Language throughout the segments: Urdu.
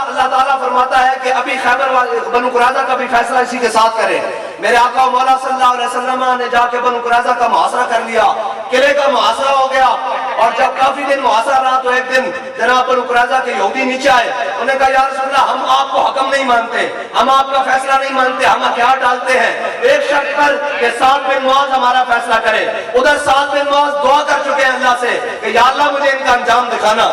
اللہ تعالیٰ فرماتا ہے کہ ابھی خیبر بنو قریظہ کا بھی فیصلہ اسی کے ساتھ کرے. میرے آقا و مولا صلی اللہ علیہ وسلم نے جا کے بنو قریظہ کا محاصرہ کر لیا, قلعے کا محاصرہ ہو گیا. اور جب کافی دن محاصرہ رہا تو ایک دن جناب بنو قریظہ کے یہودی نیچے آئے. انہوں نے کہا یا رسول اللہ ہم آپ کو حکم نہیں مانتے, ہم آپ کا فیصلہ نہیں مانتے, ہم ہتھیار ڈالتے ہیں ایک شرط پر کہ سعد بن معاذ ہمارا فیصلہ کرے. ادھر سعد بن معاذ دعا کر چکے ہیں اللہ سے کہ یا اللہ مجھے ان کا انجام دکھانا.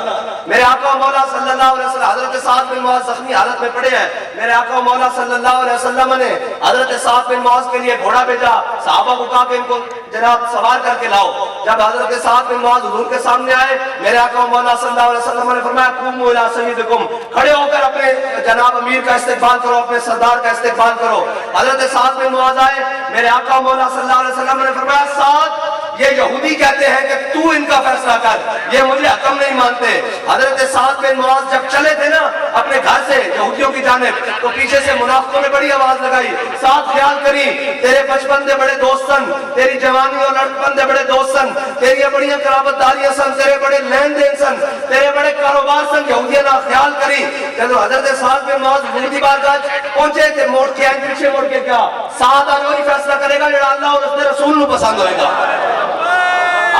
میرے آقا و مولا صلی اللہ علیہ وسلم حضرت سعد بن معاذ زخمی حالت میں پڑے ہیں. میرے آقا و مولا صلی اللہ علیہ وسلم نے حضرت سعد بن معاذ کے لیے گھوڑا بھیجا, صحابہ کو کہا کہ ان کو جناب سوار کر کے لاؤ. جب حضرت سعد بن معاذ حضور کے سامنے آئے, میرے آقا و مولا صلی اللہ علیہ وسلم نے فرمایا قوموا الی سیدکم, کھڑے ہو کر اپنے جناب امیر کا استقبال کرو, اپنے سردار کا استقبال کرو. حضرت سعد بن معاذ آئے, میرے آقا و مولا صلی اللہ علیہ وسلم نے فرمایا سعد یہ یہودی کہتے ہیں کہ تو ان کا فیصلہ کر, یہ مجھے حکم نہیں مانتے. حضرت سعد بن معاذ جب چلے تھے نا اپنے گھر سے یہودیوں کی جانب, تو پیچھے سے منافقوں نے بڑی آواز لگائی, سعد خیال کری تیرے بچپن دے بڑے دوست سن, تیری جوانی اور لڑکپن دے بڑے دوست سن, تیری بڑی قرابت داریاں سن, تیرے بڑے لین دین سن, تیرے بڑے کاروبار سن, یہودیوں نے خیال کری. جب حضرت سعد بن معاذ حضور کی بارگاہ پہنچے تھے, موڑ کے آئے پیچھے موڑ کے کیا سعد آج وہی فیصلہ کرے گا جڑا اللہ اور اس کے رسول کو پسند ہوئے گا.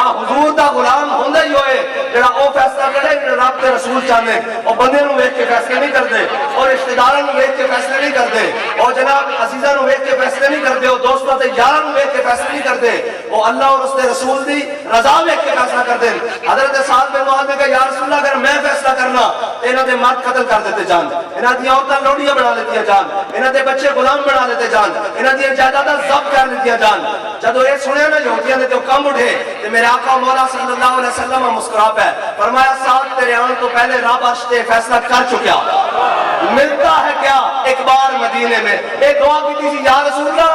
حضور دا غلام ہوندہ ہی ہوئے جڑا او فیصلہ کرے جڑا رب کے رسول چاہنے, اور بندے نو ویکھ کے فیصلے نہیں کردے, اور رشتہ داراں نو ویکھ کے فیصلے نہیں کردے, اور جناب عزیزاں نو ویکھ کے فیصلے نہیں کردے, اور دوستاں تے یاراں نو ویکھ کے فیصلے نہیں کردے, او اللہ اور اس کے رسول دی رضا ویکھ کے فیصلہ کردے. حضرت سعد بن معاذ نے کہا یا رسول اللہ اگر میں فیصلہ کرنا انہاں دے مرد قتل کر دیتے جان, انہاں دی عورتاں لوڑیاں بنا لیتی جان, انہاں دے بچے غلام بنا لیتے جان, انہاں دی جائیداداں ضبط کر لیتی جان. جدو یہ سنیا نا یہودیاں نے تو کم اٹھے کہ میرے آقا مولا صلی اللہ علیہ وسلم مسکرا پہ فرمایا سعد تیرے آنے تو پہلے رب عرش فیصلہ کر چکیا, ملتا ہے کیا ایک بار مدینے میں. ایک دعا کی تھی یا رسول اللہ,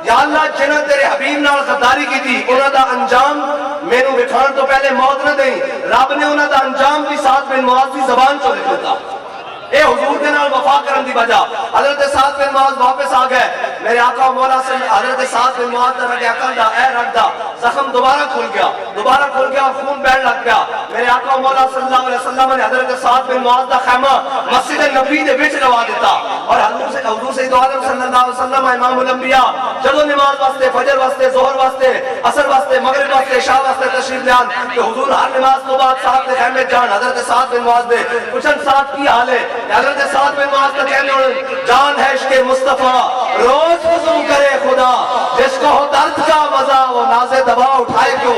یا اللہ جنہ تیرے حبیب نال غداری کی تھی انہاں دا انجام مینوں وکھان تو پہلے موت نہ دیں. رب نے انہاں دا انجام بھی سعد بن معاذ دی زبان چوں لکھ دیتا. اے حضور کے نال وفا کرن دی وجہ حضرت سعد بن معاذ واپس آ گئے. میرے آقا مولا صلی حضرت سعد بن معاذ دا رگے عقل دا اے رگ دا زخم دوبارہ کھل گیا, دوبارہ کھل گیا, خون بہن لگ گیا. میرے آقا مولا صلی اللہ علیہ وسلم نے حضرت سعد بن معاذ دا خیمہ مسجد نبوی دے وچ لوا دیتا, اور حضور سید عالم صلی اللہ علیہ وسلم امام الانبیاء جدو نماز واسطے, فجر واسطے, ظہر واسطے, عصر واسطے, مغرب واسطے, عشاء واسطے تشریف لیان کہ حضور ہر نماز تو بعد صاحب کے خیمے جان حضرت سعد بن معاذ دے پوچھن سعد کی حال ہے. حضرت سعد بن معاذ کا کہنے ہوئے جان ہے عشق مصطفیٰ روز وضو کرے خدا, جس کو ہو درد کا مزہ وہ ناز دبا اٹھائے کیوں.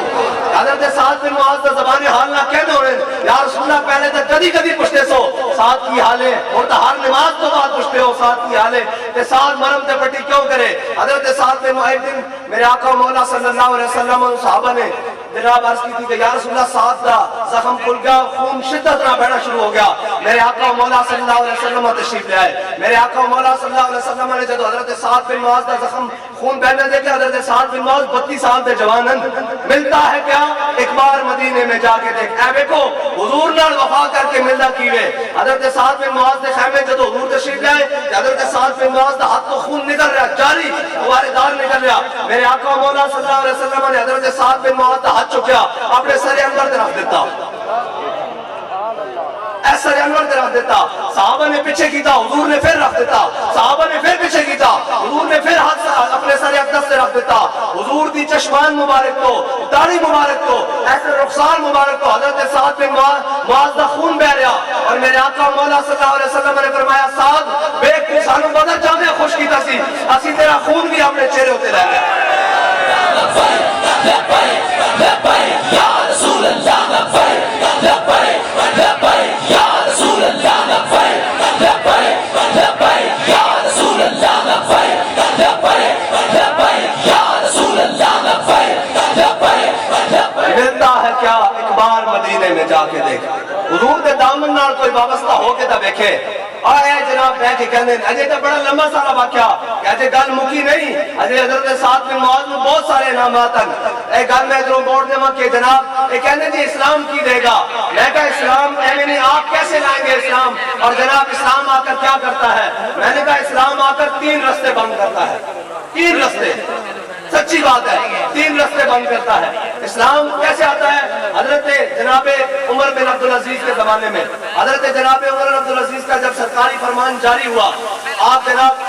حضرت سعد بن معاذ کا زبان حال نہ کہنے ہوئے یا رسول اللہ پہلے تو کدی کدی پوچھتے سو سعد کی حال ہے, اور تو ہر نماز تو بعد پوچھتے ہو سعد کی حال ہے, کہ سعد مرم تے پٹی کیوں کرے. حضرت سعد بن معاذ دن میرے آقا مولا صلی اللہ علیہ وسلم اور صحابہ نے جناب عرض کی تھی کہ یا رسول اللہ سعد دا زخم کھل گیا, خون شدت نہ بہنا شروع ہو گیا. میرے آقا مولا صلی اللہ علیہ وسلم تشریف لے آئے. میرے آقا مولا صلی اللہ علیہ وسلم نے جب حضرت سعد بن معاذ دا زخم خون بہنے دیکھے, حضرت سعد بن معاذ 32 سال دے جوانن, ملتا ہے کیا ایک بار مدینے میں جا کے دیکھ. اے دیکھو حضور نال وفا کر کے ملنا کیوے. حضرت سعد بن معاذ دے خیمے جب حضور تشریف لے آئے, حضرت سعد بن معاذ دا ہاتھ تو خون نکل رہا جاری دوبارے دار نکل رہا. میرے آقا مولا صلی اللہ علیہ وسلم نے حضرت سعد بن معاذ دا ہاتھ چکیا, اپنے سر انور رکھ دیتا, ایسا انور رکھ دیتا. صحابہ نے پیچھے کیتا, حضور نے پھر رکھ دیتا, صحابہ نے پھر پیچھے کیتا, حضور نے پھر ہاتھ اپنے سر اقدس سے رکھ دیتا. حضور دی چشمان مبارک تو, داڑھی مبارک تو, ایسے رخسار مبارک تو حضرت سعد بن معاذ دا خون بہ رہا. اور میرے آقا مولا صلی اللہ علیہ وسلم نے فرمایا سعد بے کو سانو پتہ چاہتے خوش کیتا سی, اسی تیرا خون بھی اپنے چہرے ہوتے رہ گئے. یا رسول اللہ لبیک لبیک لبیک یا رسول اللہ لبیک لبیک لبیک یا رسول اللہ لبیک لبیک لبیک یا رسول اللہ لبیک لبیک لبیک. ملتا ہے کیا ایک بار مدینے میں جا کے دیکھ, حضور کے دامن نال کوئی وابستہ ہو کے تا دیکھے. آئے جناب بیٹھ کے کہنے اجے تو بڑا لمبا سارا واقعہ, کہتے گل مکی نہیں, اجے حضرت سعد بن معاذ میں بہت سارے انعامات ہیں. اے گل میں ادھروں موڑ دے کہ جناب یہ کہنے جی اسلام کی دے گا. میں کہا اسلام اے نہیں آپ کیسے لائیں گے اسلام, اور جناب اسلام آ کر کیا کرتا ہے. میں نے کہا اسلام آ کر 3 رستے بند کرتا ہے, 3 رستے, سچی بات ہے, 3 رستے بند کرتا ہے. اسلام کیسے آتا ہے. حضرت جناب عمر بن عبدالعزیز کے زمانے میں حضرت جناب عمر بن عبدالعزیز کا جب سرکار فرمان جاری ہوا. آپ جناب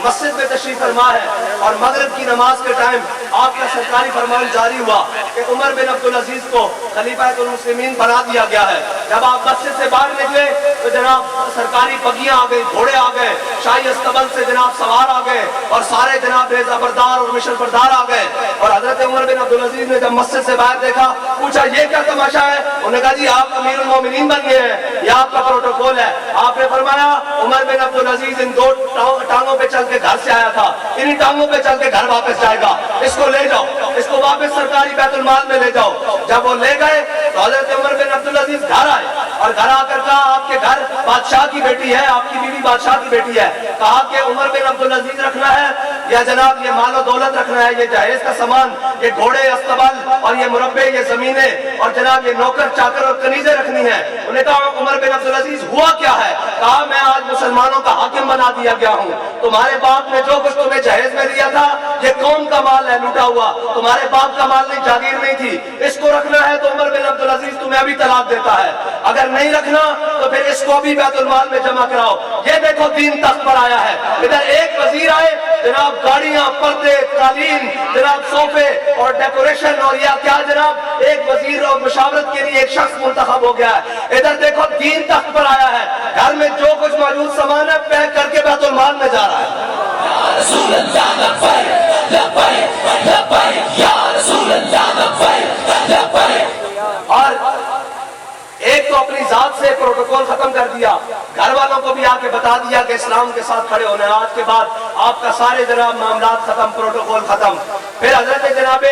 مسجد میں تشریف فرما ہے اور مغرب کی نماز کے ٹائم آپ کا سرکاری فرمان جاری ہوا کہ عمر بن عبدالعزیز کو خلیفہ المسلمین بنا دیا گیا ہے. جب آپ مسجد سے باہر نکلے تو جناب سرکاری بگیاں آ گئی, گھوڑے آ گئے, شاہی استبل سے جناب سوار آ گئے اور سارے جناب ریزہ بردار اور مشن بردار آ گئے. اور حضرت عمر بن عبدالعزیز نے جب مسجد سے باہر دیکھا, پوچھا یہ کیا تماشا ہے؟ انہوں نے کہا جی آپ امیر المومنین بن گئے ہیں, یہ آپ کا پروٹوکول ہے. آپ نے فرمایا عمر بن عبدالعزیز ان دو ٹانگوں پہ چل کے گھر سے آیا تھا, انہی ٹانگوں پہ چل کے گھر واپس جائے گا, اس کو لے جاؤ, اس کو واپس سرکاری بیت المال میں لے جاؤ. جب وہ لے گئے تو حضرت عمر بن عبدالعزیز گھر آئے اور گھر آ کر کہا آپ کے گھر بادشاہ کی بیٹی ہے, آپ کی بیوی بادشاہ کی بیٹی ہے. کہا کہ عمر بن عبدالعزیز رکھنا ہے یا جناب یہ مال و دولت رکھنا ہے, یہ جہیز کا سامان, یہ گھوڑے استبل اور یہ مربع, یہ زمینیں اور جناب یہ نوکر چاکر اور کنیزیں رکھنی ہیں. انہوں نے کہا عمر بن عبدالعزیز ہوا کیا ہے؟ کہا میں آج مسلمانوں کا حاکم بنا دیا گیا ہوں. تمہارے باپ نے جو کچھ تمہیں جہیز میں دیا تھا یہ قوم کا مال ہے لوٹا ہوا, تمہارے باپ کا مال نہیں, جاگیر نہیں تھی. اس کو رکھنا ہے تو عمر بن عبدالعزیز تمہیں ابھی طلاق دیتا ہے, اگر نہیں رکھنا تو پھر اس کو بھی بیت المال میں جمع کراؤ. یہ دیکھو دین تخت پر آیا ہے. ادھر ایک وزیر آئے, جناب گاڑیاں, پردے, قالین, جناب صوفے اور ڈیکوریشن اور یا کیا جناب ایک وزیر اور مشاورت کے لیے ایک شخص منتخب ہو گیا ہے. ادھر دیکھو دین تخت پر آیا ہے, گھر میں جو کچھ موجود سامان ہے پیک کر کے بیت المال میں جا رہا ہے. یا رسول اللہ لبیک لبیک لبیک, یا رسول اللہ لبیک لبیک. اور ایک تو اپنی ذات سے پروٹوکول ختم کر دیا, گھر والوں کو بھی آ کے بتا دیا کہ اسلام کے ساتھ کھڑے ہونا ہے, آج کے بعد آپ کا سارے جناب معاملات ختم, پروٹوکول ختم. پھر حضرت جناب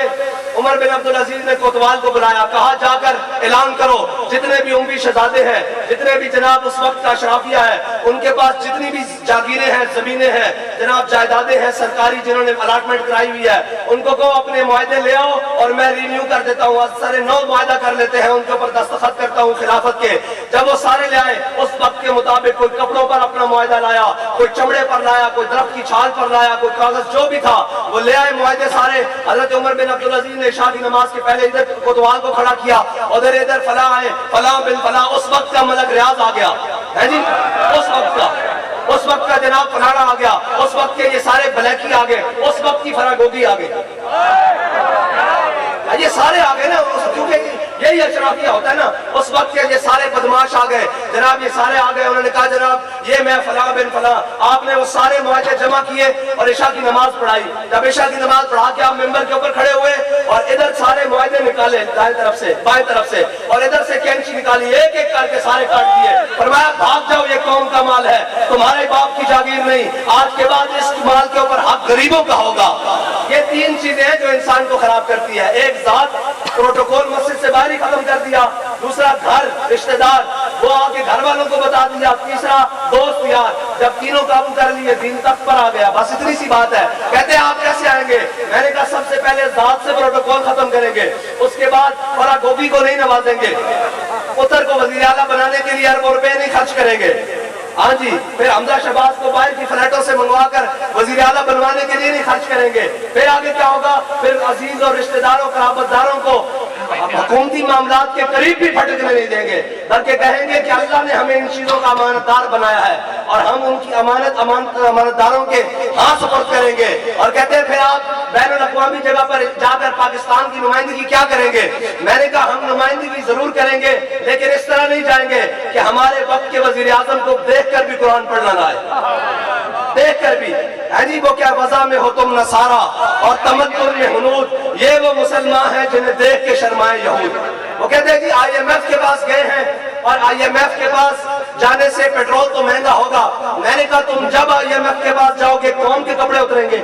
عمر بن عبدالعزیز نے کوتوال کو بلایا, کہا جا کر اعلان کرو جتنے بھی اموی شہزادے ہیں, جتنے بھی جناب اس وقت کا اشرافیہ ہے, ان کے پاس جتنی بھی جاگیریں ہیں, زمینیں ہیں, جناب جائیدادیں ہیں سرکاری جنہوں نے الاٹمنٹ کرائی ہوئی ہے, ان کو کہو اپنے معاہدے لے آؤ اور میں رینیو کر دیتا ہوں. سارے 9 معاہدہ کر لیتے ہیں, ان کے اوپر دستخط کرتا ہوں خلافت کے. جب وہ سارے لے آئے اس وقت کے مطابق, کوئی کپڑوں پر اپنا معاہدہ لایا, کوئی چمڑے پر لایا, کوئی درخت کی چھال پر لایا, کوئی کاغذ, جو بھی تھا وہ لے آئے معاہدے سارے. حضرت عمر بن عبدالعزیز نے عشاء کی نماز کے پہلے ادھر کوتوال کو کھڑا کیا, ادھر ادھر فلاں آئے, فلاں بن فلاں. اس وقت کا ملک ریاض آ گیا ہے جی, اس وقت کا جناب فلانا آ گیا, اس وقت کے یہ سارے بلیکی آ گئے, اس وقت کی فراگوگی آ گئی, یہ سارے آ گئے نا, کیونکہ یہی اشرافیہ ہوتا ہے نا. اس وقت کے یہ سارے بدماش آ گئے جناب, یہ سارے آ گئے. انہوں نے کہا جناب یہ میں فلاں بن فلاں. آپ نے وہ سارے معاہدے جمع کیے اور عشاء کی نماز پڑھائی. جب عشاء کی نماز پڑھا کے آپ ممبر کے اوپر کھڑے ہوئے اور ادھر سارے معاہدے نکالے دائیں طرف سے بائیں طرف سے, اور ادھر سے کینچی نکالی, ایک ایک کر کے سارے کاٹ دیے. فرمایا بھاگ جاؤ, یہ قوم کا مال ہے, تمہارے باپ کی جاگیر نہیں. آج کے بعد اس مال کے اوپر حق غریبوں کا ہوگا. یہ 3 چیزیں ہیں جو انسان کو خراب کرتی ہے. ایک ذات, پروٹوکول مسجد سے باہر ہی ختم کر دیا. دوسرا گھر, رشتہ دار, وہ آ کے گھر والوں کو بتا دیا. تیسرا دوست یار. جب تینوں قابو کر لیے دین تک پر آ گیا. بس اتنی سی بات ہے. کہتے ہیں آپ کیسے آئیں گے؟ میں نے کہا سب سے پہلے ذات سے پروٹوکول ختم کریں گے, اس کے بعد پورا گوبھی کو نہیں نوازیں گے, پتر کو وزیر اعلیٰ بنانے کے لیے اربوں روپے نہیں خرچ کریں گے. ہاں جی, پھر حمزہ شہباز کو باہر کی فلیٹوں سے منگوا کر وزیر اعلیٰ بنوانے کے لیے نہیں خرچ کریں گے. پھر آگے کیا ہوگا؟ پھر عزیز اور رشتہ داروں, قرابت داروں کو حکومتی معاملات کے قریب بھی پھٹکنے نہیں دیں گے, بلکہ کہیں گے کہ اللہ نے ہمیں ان چیزوں کا امانت دار بنایا ہے اور ہم ان کی امانت داروں کے ہاتھ سپرد کریں گے. اور کہتے ہیں پھر آپ بین الاقوامی جگہ پر جا کر پاکستان کی نمائندگی کیا کریں گے؟ میں نے کہا ہم نمائندگی ضرور کریں گے, لیکن اس طرح نہیں جائیں گے کہ ہمارے وقت کے وزیر اعظم کو دیکھ کر بھی قرآن پڑھنا نہ آئے, دیکھ کر بھی. ہے جی, وہ کیا وضع میں ہو تم نصارا اور تمدن میں ہنود, یہ وہ مسلمان ہیں جنہیں دیکھ کے شرمائے یہود. وہ کہتے ہیں جی IMF کے پاس گئے ہیں اور IMF کے پاس جانے سے پیٹرول تو مہنگا ہوگا. میں نے کہا تم جب IMF کے پاس جاؤ گے قوم کے کپڑے اتریں گے,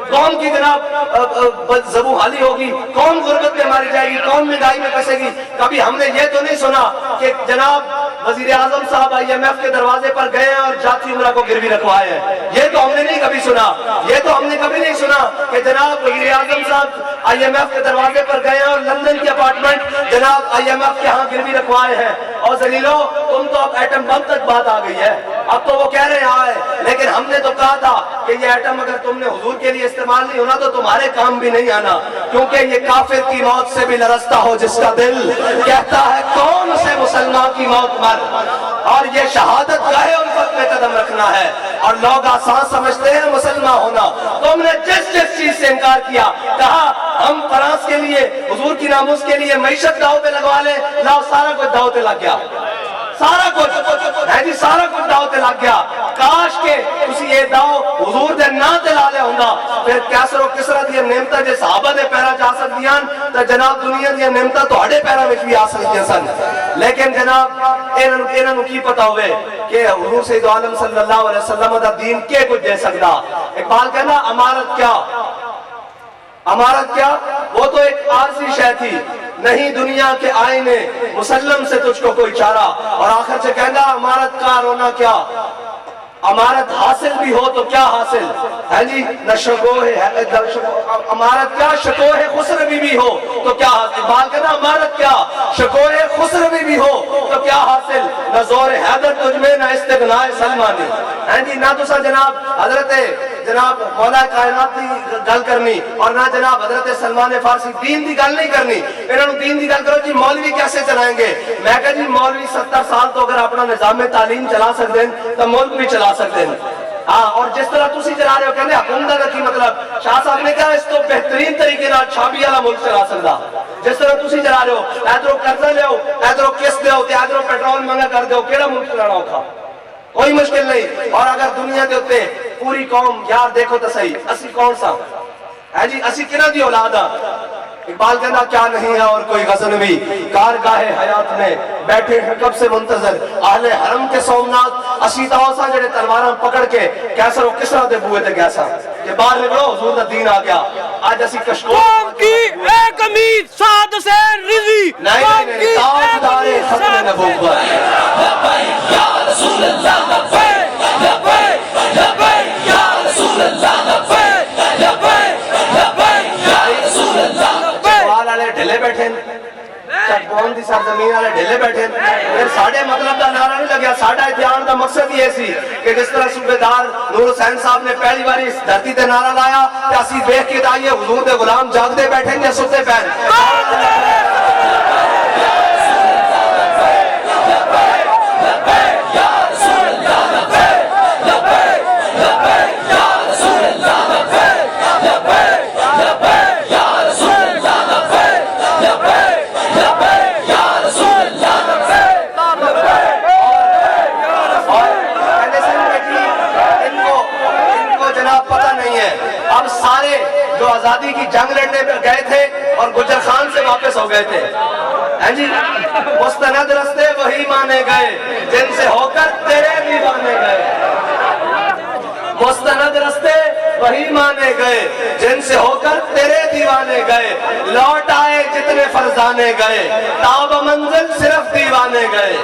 قوم کی جناب زبوں حالی ہوگی, قوم غربت میں ماری جائے گی, قوم مہنگائی میں پھنسے گی. کبھی ہم نے یہ تو نہیں سنا کہ جناب وزیر اعظم صاحب IMF کے دروازے پر گئے ہیں اور جاتی عمرہ کو گروی رکھوائے ہیں. یہ تو ہم نے نہیں کبھی سنا. یہ تو ہم نے کبھی نہیں سنا کہ جناب وزیر اعظم صاحب IMF کے دروازے پر گئے ہیں اور لندن کے اپارٹمنٹ جناب IMF کے ہاں گروی رکھوائے ہیں. اور ذلیلو, تم تو اب ایٹم بم تک بات آ گئی ہے, اب تو وہ کہہ رہے ہیں آئے, لیکن ہم نے تو کہا تھا کہ یہ ایٹم اگر تم نے حضور کے لیے استعمال نہیں ہونا تو تمہارے کام بھی نہیں آنا, کیونکہ یہ کافر کی موت سے بھی لرزتا ہو جس کا دل کہتا ہے کون سے مسلمان کی موت مر, اور یہ شہادت گاہے ان وقت میں قدم رکھنا ہونا ہے، اور لوگ آسان سمجھتے ہیں مسلمان ہونا۔ تم نے جس جس چیز سے انکار کیا، کہا ہم فرانس کے لیے حضور کی ناموس کے لیے معیشت داؤ پہ لگوا لیں، لاؤ سارا کچھ داؤ پہ لگ گیا، سارا کچھ ہے جی، سارا کچھ داؤ تے لگ گیا۔ کاش کے تسی یہ داؤ حضور دے نا تے لا لے ہوندا، پھر کیسر و کسرا دی نعمتاں جے صحابہ دے پیراں جا سکدیاں تے جناب دنیا دی نعمتاں تہاڈے پیراں وچ بھی آ سکدیاں سن۔ لیکن جناب انہاں نوں کی پتہ ہوئے کہ حضور سید عالم صلی اللہ علیہ وسلم دا دین کے کچھ دے سکدا۔ اقبال کہنا امارت کیا، امارت کیا، وہ تو ایک عارضی شے تھی، نہیں دنیا کے آئینے مسلم سے تجھ کو کوئی چارہ۔ اور آخر سے کہنا امارت کا رونا کیا، امارت حاصل بھی ہو تو کیا حاصل ہے جی، نہ شکوہ امارت کیا شکوہ خسروی بھی ہو تو کیا حاصل، بات کہنا امارت کیا شکوہ خسروی بھی ہو تو کیا حاصل، نہ زور حیدر تجھ میں نہ استغناء سلمانی ہے جی، نہ تسا جناب حضرت جناب مولا کائنات دی گل کرنی اور نہ جناب حضرت سلمان فارسی دین دی گل نہیں کرنی۔ انہوں دین دی گل کرو جی مولوی کیسے چلائیں گے، میں کہا جی مولوی 70 سال تو اگر اپنا نظام تعلیم چلا سکتے ہیں تو ملک بھی چلا سکتے ہیں۔ ہاں، اور جس طرح تسی چلا رہے ہو کہنے حکومت کا کی مطلب، شاہ صاحب نے کہا اس تو بہترین طریقے نال چھابی والا ملک چلا سکتا، جس طرح تسی چلا رہے ہو، ادھروں قرضہ لے ادھروں قسط دیو تے ادھروں پیٹرول مہنگا کر دیو، کیڑا ملک چلانا اوکھا، کوئی مشکل نہیں۔ اور اگر دنیا کے اوتے پوری قوم یار دیکھو تو صحیح اسی کون سا ہے جی، اسی کنہ دی اولاد ہاں۔ اقبال کہنا کیا نہیں ہے اور کوئی غزل بھی، کارگاہ حیات میں بیٹھے ہیں کب سے منتظر اہل حرم کے سومنات، اسی تاوسا جڑے تلواراں پکڑ کے کیسر و کسرا دے بوئے تے گیسا کہ باہر نکلو حضور دا دین آ گیا۔ آج اسی کشکول قوم کی ایک امید سعد سے رضی، نہیں تاجدار ختم نبوت، لبیک یا رسول اللہ، لبیک لبیک لبیک یا رسول اللہ، لبیک لبیک لبیک یا رسول اللہ۔ چکوال والے ڈھلے بیٹھے چکبون دی سرزمین والے ڈھلے بیٹھے، پھر ساڑھے مطلب دا نعرہ نہیں لگیا۔ ساڑھا اتحاد دا مقصد یہ سی کہ جس طرح صوبیدار نور حسین صاحب نے پہلی باری اس دھرتی تے نعرہ لایا کہ اسی دیکھ کے دائیے حضور دے غلام جاگدے بیٹھیں گے ستے پہن۔ جو آزادی کی جنگ لڑنے پہ گئے تھے اور گجر خان سے واپس ہو گئے تھے جی، مستند رستے وہی مانے گئے جن سے ہو کر تیرے دیوانے گئے، مستند رستے وہی مانے گئے جن سے ہو کر تیرے دیوانے گئے، لوٹ آئے جتنے فرزانے گئے تاب منزل صرف دیوانے گئے۔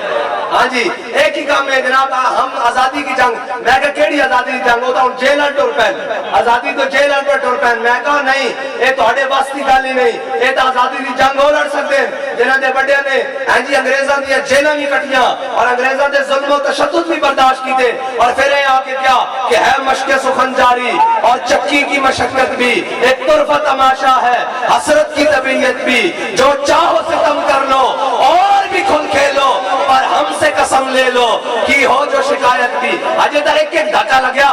ہاں جی، ایک ہی کام ہے جناب، ہم آزادی کی جنگ، میں کہا کیڑی آزادی کی جنگ ہوتا ہوں جیلر ٹور پین، آزادی تو جیلر پر ٹور پین، میں کہا نہیں یہ توڑے باستی گالی نہیں، یہ تو آزادی کی جنگ ہو لڑ سکتے ہیں جنہاں دے بڑے نے ہاں جی انگریزاں دیا جیلہ بھی کٹیاں اور انگریزاں دے ظلم و تشدد بھی برداشت کی تھے، اور پھر یہ آکے کیا کہ ہے مشق سخن جاری اور چکی کی مشقت بھی، ایک طرفہ تماشا ہے حسرت کی طبیعت بھی، جو چاہو ستم کر لو اور بھی کھل کھیلو پر ہم سے قسم لے لو کی ہو جو شکایت بھی۔ آجے تا ایک دھکا لگیا،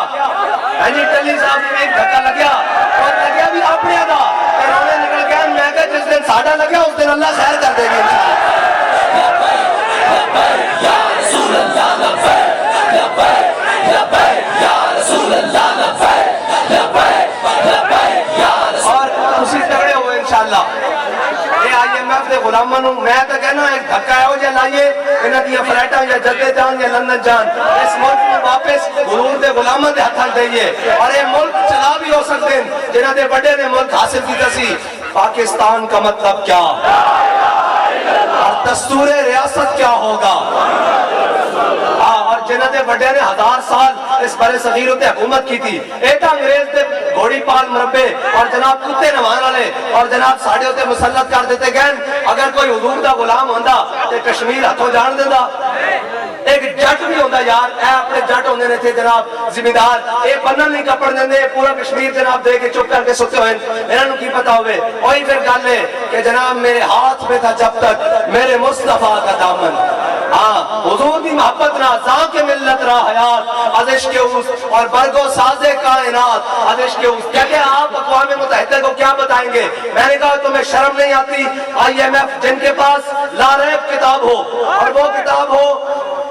آجے ٹلی صاحب نے ایک دھکا لگیا اور لگیا بھی اپنے ادا رونے نکل گیا، میں کہا جس دن ساڑھا لگیا اس دن اللہ خیر کر دے گی۔ یا رسول اللہ، لبیک لبیک لبیک یا رسول اللہ، لبیک لبیک لبیک یا رسول اللہ۔ اور اسی تگڑے ہوئے انشاءاللہ یہ آئیے میں اپنے غلامہ نوں میں تو کہنا ایک دھکا ہے ہو جائے لائیے انہاں دیا فلیٹاں یا جدے جان یا لندن جان اس ملک میں واپس حضور دے غلامہ دے ہتھاں دئیے، اور یہ ملک چلا بھی ہو سکتے ہیں جنہاں دے بڑے نے ملک حاصل کی تسی۔ پاکستان کا مطلب کیا اور دستور ریاست کیا ہوگا، اور جنہاں دے بڑے نے 1000 سال اس برے صغیر ہوتے حکومت کی تھی، ایک انگریز دے گھوڑی پال مربے اور جناب کتے نوان والے اور جناب ساڑھے ہوتے مسلط کر دیتے گئے۔ اگر کوئی حضور دا غلام ہوندہ تے کشمیر ہتھوں جان دیندہ، ایک جٹ بھی ہوندہ یار، اے اپنے جٹ ہوندے نے تھے جناب زمیندار، اے بنن نہیں کپڑ دیندے پورا کشمیر جناب دے کے چپ کر کے ستے ہوئے، انہوں نے کی پتا ہوئے۔ وہی پھر گل ہے کہ جناب میرے ہاتھ میں تھا جب تک میرے مصطفیٰ کا دامن، ہاں حضور دی محبت نہ زاں کے ملت را حیات از عشق اوست اور برگو ساز کائنات از عشق اوست. کہتے ہیں آپ اقوام متحدہ کو کیا بتائیں گے؟ میں نے کہا تمہیں شرم نہیں آتی؟ IMF جن کے پاس لا ریب کتاب ہو اور وہ کتاب ہو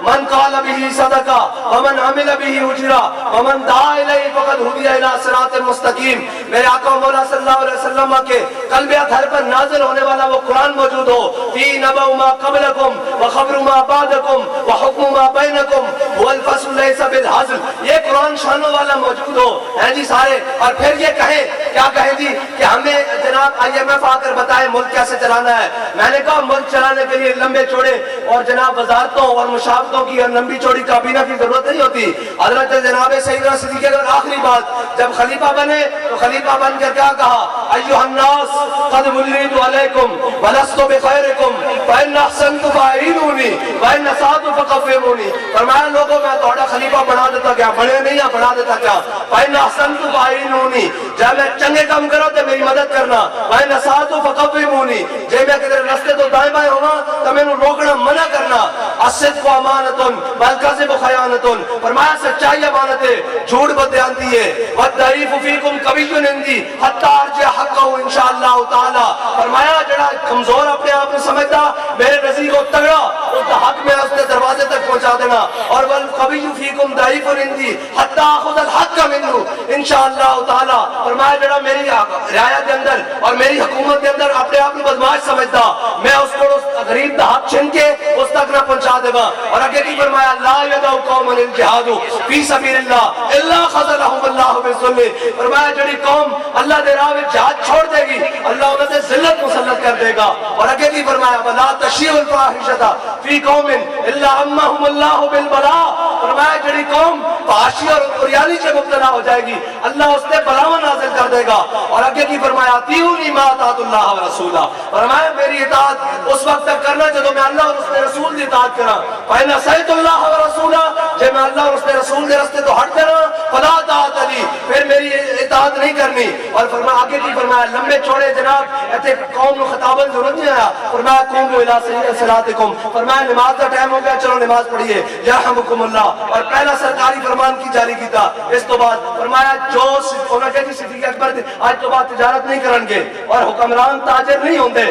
من قال به صدقہ ومن عمل به اجرا ومن دعا الیہ فقد ہدی الی صراط مستقیم. میرے آقا مولا صلی اللہ علیہ وسلم کے قلب اطہر پر نازل ہونے والا وہ قرآن موجود ہو. فی نبأ ما قبلکم وخبر ما بعدکم وحکم ما بینکم والفصل لیس بالہزل. یہ قرآن شانوں والا موجود ہو ہیں جی سارے. اور پھر یہ کہیں کیا کہیں جی کہ ہمیں جناب IMF آ کر بتائے ملک کیسے چلانا ہے. میں نے کہا ملک چلانے کے لیے لمبے چوڑے اور جناب وزارتوں اور مشاورتوں کی اور لمبی چوڑی کابینہ کی ضرورت نہیں ہوتی. حضرت جناب سیدنا صدیق اکبر آخری بات جب خلیفہ بنے تو خلیفہ بن کر کیا کہا؟ ایھا الناس قد ولیت علیکم ولست بخیرکم فإن احسنت فاعینونی وإن اسأت فقومونی. فرمایا لوگوں میں تھوڑا خلیفہ بنا دیتا کیا؟ بڑے نہیں یا بنا دیتا کیا؟ فإن احسنت فاعینونی. جب میں چنگے کام کرو تو میری مدد کرنا. وإن اسأت فقومونی. جب میں کدھر راستے تو دائیں بائیں ہوا تو میں روکنا منع کرنا. الصدق امانتن والکذب خیانتن. فرمایا سچائی امانت ہے جھوٹ بدیانتی ہے. والضعیف فیکم قوی عندی حتی ارجع حقہ انشاءاللہ تعالی. فرمایا جڑا کمزور اپنے آپ کو سمجھتا میرے نزدیک کو تگڑا اس کا حق میں اس کے دروازے تک پہنچا دینا. اور والقوی فیکم ضعیف عندی حتی اخذ الحق منہ انشاءاللہ تعالی. فرمایا جڑا میری رعایت کے اندر اور میری حکومت کے اندر اپنے آپ کو بدماش سمجھتا میں اس کو اس غریب کا حق چھن کے اس تک نہ پہنچا دے گا. اور آگے کی فرمایا لا یدعو قوم الجہاد فی سبیل اللہ الا خذلهم اللہ بالذل. فرمایا جڑی قوم اللہ دے راہ میں جہاد چھوڑ دے گی اللہ انہیں سے ذلت مسلط کر دے گا. اور آگے کی فرمایا ولا تشیع الفاحشۃ فی قوم الا عمهم اللہ بالبلاء. فرمایا جڑی قوم فحاشی اور عریانی سے مبتلا ہو جائے گی اللہ اس نے بلاوا نازل کر دے گا. اور آگے کی فرمایا اطیعونی ما اطاعت اللہ ورسولہ. فرمایا میری اطاعت اس وقت تک کرنا جب میں اللہ اور اس کے رسول کی اطاعت کرا. فإن عصیت اللہ ورسولہ. جب میں اللہ اور اس کے رسول کے راستے تو ہٹ کرا فلا طاعت لی. پھر میری اطاعت نہیں کرنی. اور فرمایا آگے کی فرمایا لمبے چوڑے جناب ایسے قوم کو خطابت ضرورت نہیں آیا. فرمایا قوموا الی صلاتکم. فرمایا نماز کا ٹائم ہو گیا چلو نماز پڑھیے یرحمکم اللہ. اور پہلا سرکاری فرمان کی جاری کیتا. اس تو بعد فرمایا جو انہوں نے کہا صدیق اکبر آج تو بعد تجارت نہیں کرن گے اور حکمران تاجر نہیں ہوندے.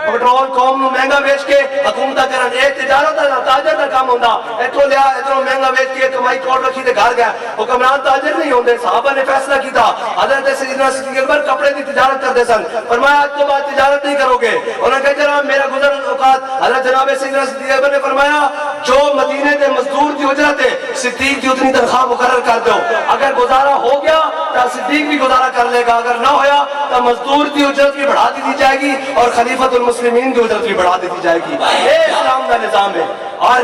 پٹرول قوم نو مہنگا بیچ کے حکومت کرن اے تجارت دا تاجر دا کام ہوندا. ایتھوں لیا اتنا مہنگا بیچ کے کمائی کوڑ رکھی تے گھر گیا. حکمران تاجر نہیں ہوندے. صحابہ نے فیصلہ کیتا. حضرت سیدنا صدیق اکبر کپڑے دی تجارت کرتے سن. فرمایا آج تو بعد تجارت نہیں کرو گے. انہوں نے کہا جناب میرا گزر اوقات. حضرت جناب سیدنا صدیق اکبر نے فرمایا جو مدینے دے مزدور دی اجرت ہے صدیق دی اتنی تنخواہ مقرر کر دو. اگر گزارا ہو گیا تو صدیق بھی گزارا کر لے گا. اگر نہ ہویا تو مزدور دی اجرت بھی بڑھا دی جائے گی اور خلیفۃ المسلمین کی اجرت بھی بڑھا دی جائے گی. اے اسلام دا نظام ہے اور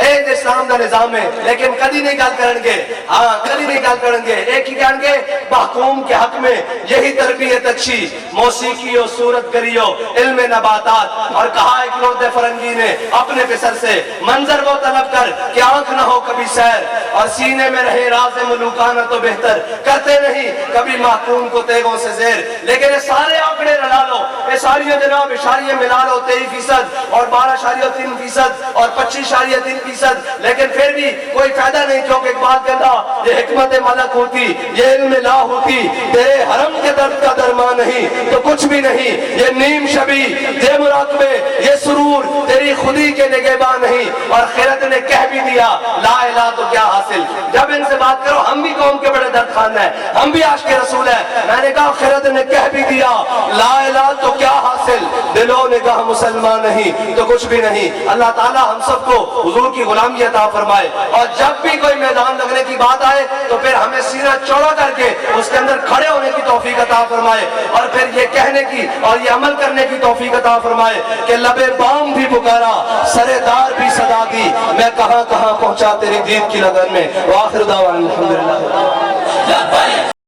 اے اسلام دا نظام ہے. لیکن کدی نہیں گل کرن گے. ہاں کدی نہیں گل کرن گے. ایک ہی کہیں گے محکوم کے حق میں یہی تربیت اچھی موسیقی و صورت گریو علم نباتات. اور کہا ایک لوگ فرنگی نے اپنے پسر سے منظر وہ طلب کر کہ آنکھ نہ ہو کبھی سیر اور سینے میں رہے راز ملوکانہ تو بہتر. کرتے نہیں کبھی محکوم کو تیغوں سے زیر. لیکن یہ سارے آنکڑے رلا لو یہ ساری جناب اشاریہ ملا لو 23% اور 12.3% اور 25.3%. لیکن پھر بھی کوئی فائدہ نہیں کیونکہ ایک بات کہتا یہ حکمت ملک ہوتی یہ علم لا ہوتی تیرے حرم کے درد کا درمان نہیں تو کچھ بھی نہیں. یہ نیم شبی یہ مراقبے یہ سرور تیری خودی کے نگہبان نہیں. اور خیرت نے کہہ بھی دیا لا الہ تو کیا حاصل. جب ان سے بات کرو ہم بھی قوم کے بڑے درد خان ہیں ہم بھی عاشق رسول ہیں. میں نے کہا خیرت نے کہہ بھی دیا لا الہ تو کیا حاصل. دلوں نے کہا مسلمان نہیں تو کچھ بھی نہیں. اللہ تعالی ہم سب کو حضور کی غلامی عطا فرمائے. اور جب بھی کوئی میدان لگنے کی بات آئے تو پھر ہمیں سینہ چوڑا کر کے اس کے اندر کھڑے ہونے کی توفیق عطا فرمائے. اور پھر یہ کہنے کی اور یہ عمل کرنے کی توفیق عطا فرمائے کہ لبے بام بھی پکارا سرے دار بھی صدا دی میں کہاں کہاں پہنچا تیری دید کی لگن میں. وآخر دعوانا الحمدللہ.